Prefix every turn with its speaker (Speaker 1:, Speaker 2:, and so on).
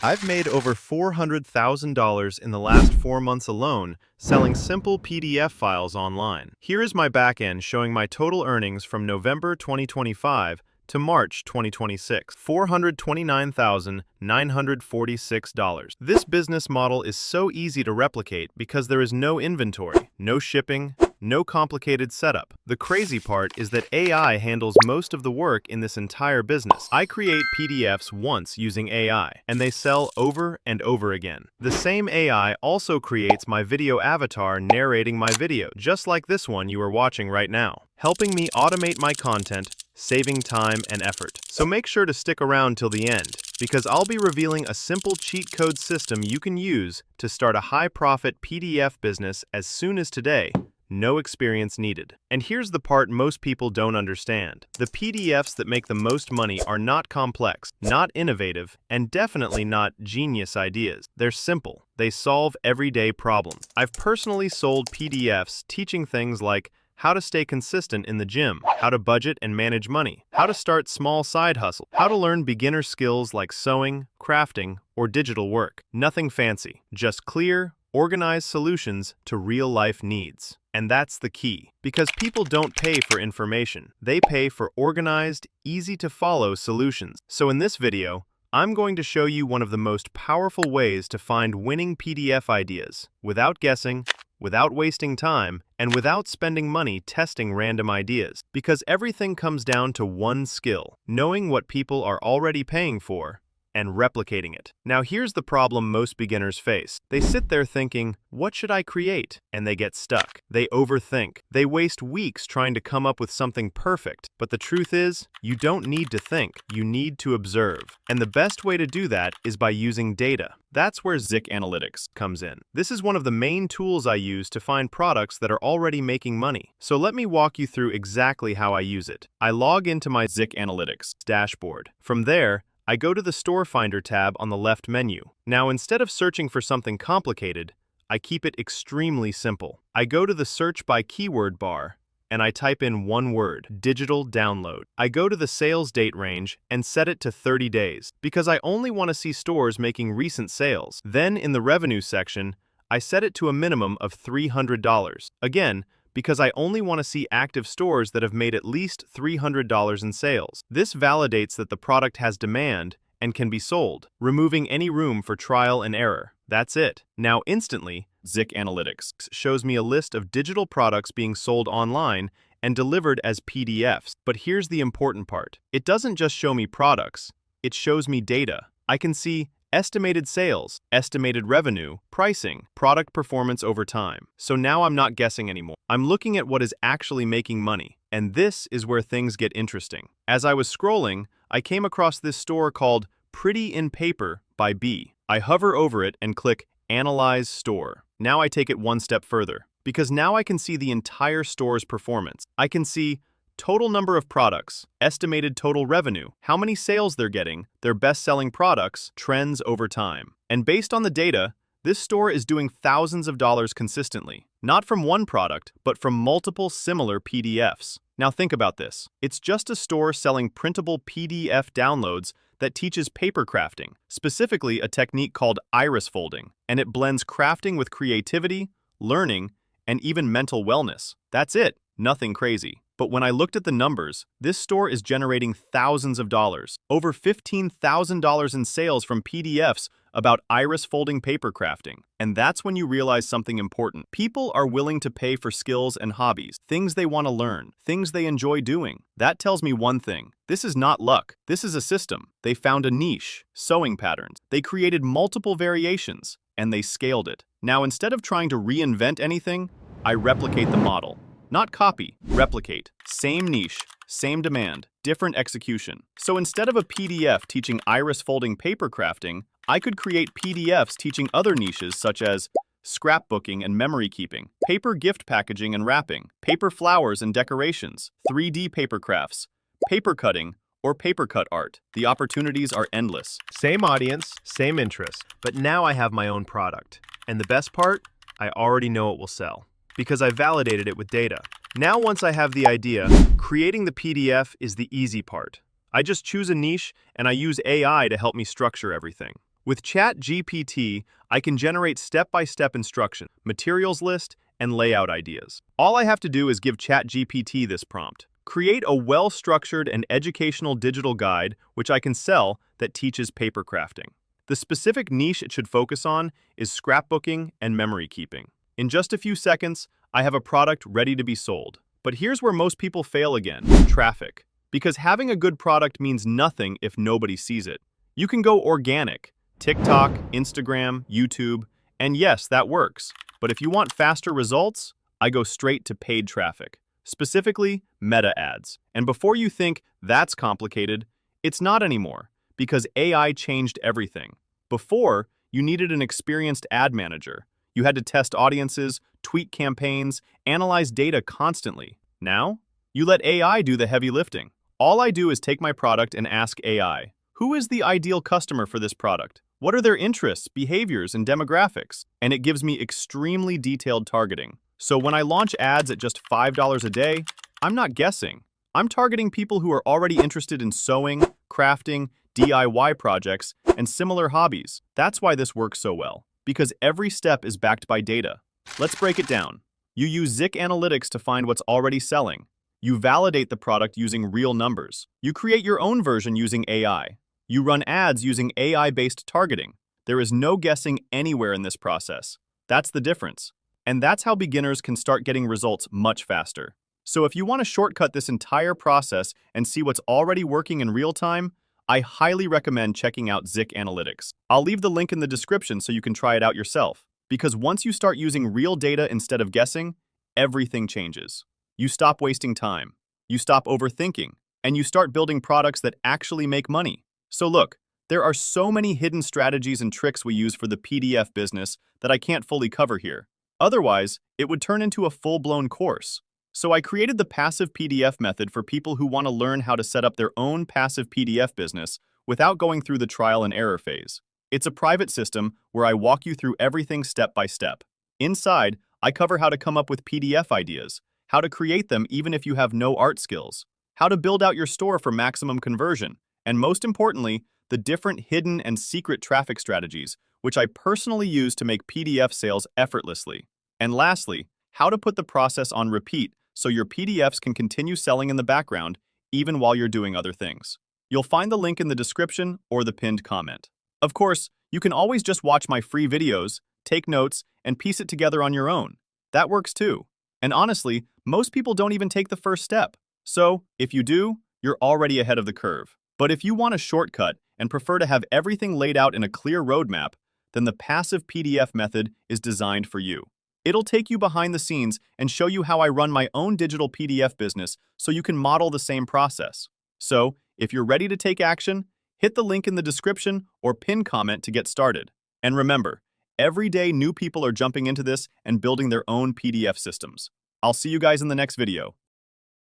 Speaker 1: I've made over $400,000 in the last 4 months alone selling simple PDF files online. Here is my backend showing my total earnings from November 2025 to March 2026, $429,946. This business model is so easy to replicate because there is no inventory, no shipping, no complicated setup. The crazy part is that AI handles most of the work in this entire business. I create PDFs once using AI, and they sell over and over again. The same AI also creates my video avatar narrating my video, just like this one you are watching right now, helping me automate my content, saving time and effort. So make sure to stick around till the end, because I'll be revealing a simple cheat code system you can use to start a high-profit PDF business as soon as today. No experience needed. And here's the part most people don't understand. The PDFs that make the most money are not complex, not innovative, and definitely not genius ideas. They're simple. They solve everyday problems. I've personally sold PDFs teaching things like how to stay consistent in the gym, how to budget and manage money, how to start small side hustle, how to learn beginner skills like sewing, crafting, or digital work. Nothing fancy, just clear, organized solutions to real-life needs. And that's the key, because people don't pay for information. They pay for organized, easy-to-follow solutions. So in this video, I'm going to show you one of the most powerful ways to find winning PDF ideas without guessing, without wasting time, and without spending money testing random ideas. Because everything comes down to one skill: knowing what people are already paying for and replicating it. Now here's the problem most beginners face. They sit there thinking, what should I create? And they get stuck. They overthink. They waste weeks trying to come up with something perfect. But the truth is, you don't need to think, you need to observe. And the best way to do that is by using data. That's where Zik Analytics comes in. This is one of the main tools I use to find products that are already making money. So let me walk you through exactly how I use it. I log into my Zik Analytics dashboard. From there, I go to the Store Finder tab on the left menu. Now, instead of searching for something complicated, I keep it extremely simple. I go to the Search by Keyword bar, and I type in one word: digital download. I go to the sales date range and set it to 30 days, because I only want to see stores making recent sales. Then, in the revenue section, I set it to a minimum of $300. Again, because I only want to see active stores that have made at least $300 in sales. This validates that the product has demand and can be sold, removing any room for trial and error. That's it. Now instantly, Zik Analytics shows me a list of digital products being sold online and delivered as PDFs. But here's the important part. It doesn't just show me products, it shows me data. I can see estimated sales, estimated revenue, pricing, product performance over time. So now I'm not guessing anymore. I'm looking at what is actually making money. And this is where things get interesting. As I was scrolling, I came across this store called Pretty in Paper by B. I hover over it and click Analyze Store. Now I take it one step further, because now I can see the entire store's performance. I can see total number of products, estimated total revenue, how many sales they're getting, their best-selling products, trends over time. And based on the data, this store is doing thousands of dollars consistently, not from one product, but from multiple similar PDFs. Now think about this. It's just a store selling printable PDF downloads that teaches paper crafting, specifically a technique called iris folding, and it blends crafting with creativity, learning, and even mental wellness. That's it, nothing crazy. But when I looked at the numbers, this store is generating thousands of dollars, over $15,000 in sales from PDFs about iris folding paper crafting. And that's when you realize something important. People are willing to pay for skills and hobbies, things they want to learn, things they enjoy doing. That tells me one thing. This is not luck. This is a system. They found a niche, sewing patterns. They created multiple variations, and they scaled it. Now, instead of trying to reinvent anything, I replicate the model. Not copy, replicate. Same niche, same demand, different execution. So instead of a PDF teaching iris folding paper crafting, I could create PDFs teaching other niches such as scrapbooking and memory keeping, paper gift packaging and wrapping, paper flowers and decorations, 3D paper crafts, paper cutting, or paper cut art. The opportunities are endless. Same audience, same interest, but now I have my own product. And the best part? I already know it will sell, because I validated it with data. Now once I have the idea, creating the PDF is the easy part. I just choose a niche and I use AI to help me structure everything. With ChatGPT, I can generate step-by-step instructions, materials list, and layout ideas. All I have to do is give ChatGPT this prompt. Create a well-structured and educational digital guide which I can sell that teaches paper crafting. The specific niche it should focus on is scrapbooking and memory keeping. In just a few seconds, I have a product ready to be sold. But here's where most people fail again: traffic. Because having a good product means nothing if nobody sees it. You can go organic: TikTok, Instagram, YouTube, and yes, that works. But if you want faster results, I go straight to paid traffic, specifically meta ads. And before you think that's complicated, it's not anymore, because AI changed everything. Before, you needed an experienced ad manager. You had to test audiences, tweak campaigns, analyze data constantly. Now, you let AI do the heavy lifting. All I do is take my product and ask AI, who is the ideal customer for this product? What are their interests, behaviors, and demographics? And it gives me extremely detailed targeting. So when I launch ads at just $5 a day, I'm not guessing. I'm targeting people who are already interested in sewing, crafting, DIY projects, and similar hobbies. That's why this works so well, because every step is backed by data. Let's break it down. You use Zik Analytics to find what's already selling. You validate the product using real numbers. You create your own version using AI. You run ads using AI-based targeting. There is no guessing anywhere in this process. That's the difference. And that's how beginners can start getting results much faster. So if you want to shortcut this entire process and see what's already working in real time, I highly recommend checking out Zik Analytics. I'll leave the link in the description so you can try it out yourself. Because once you start using real data instead of guessing, everything changes. You stop wasting time, you stop overthinking, and you start building products that actually make money. So look, there are so many hidden strategies and tricks we use for the PDF business that I can't fully cover here. Otherwise, it would turn into a full-blown course. So I created the passive PDF method for people who want to learn how to set up their own passive PDF business without going through the trial and error phase. It's a private system where I walk you through everything step by step. Inside, I cover how to come up with PDF ideas, how to create them even if you have no art skills, how to build out your store for maximum conversion, and most importantly, the different hidden and secret traffic strategies, which I personally use to make PDF sales effortlessly. And lastly, how to put the process on repeat so your PDFs can continue selling in the background even while you're doing other things. You'll find the link in the description or the pinned comment. Of course, you can always just watch my free videos, take notes, and piece it together on your own. That works too. And honestly, most people don't even take the first step. So, if you do, you're already ahead of the curve. But if you want a shortcut and prefer to have everything laid out in a clear roadmap, then the passive PDF method is designed for you. It'll take you behind the scenes and show you how I run my own digital PDF business so you can model the same process. So, if you're ready to take action, hit the link in the description or pin comment to get started. And remember, every day new people are jumping into this and building their own PDF systems. I'll see you guys in the next video.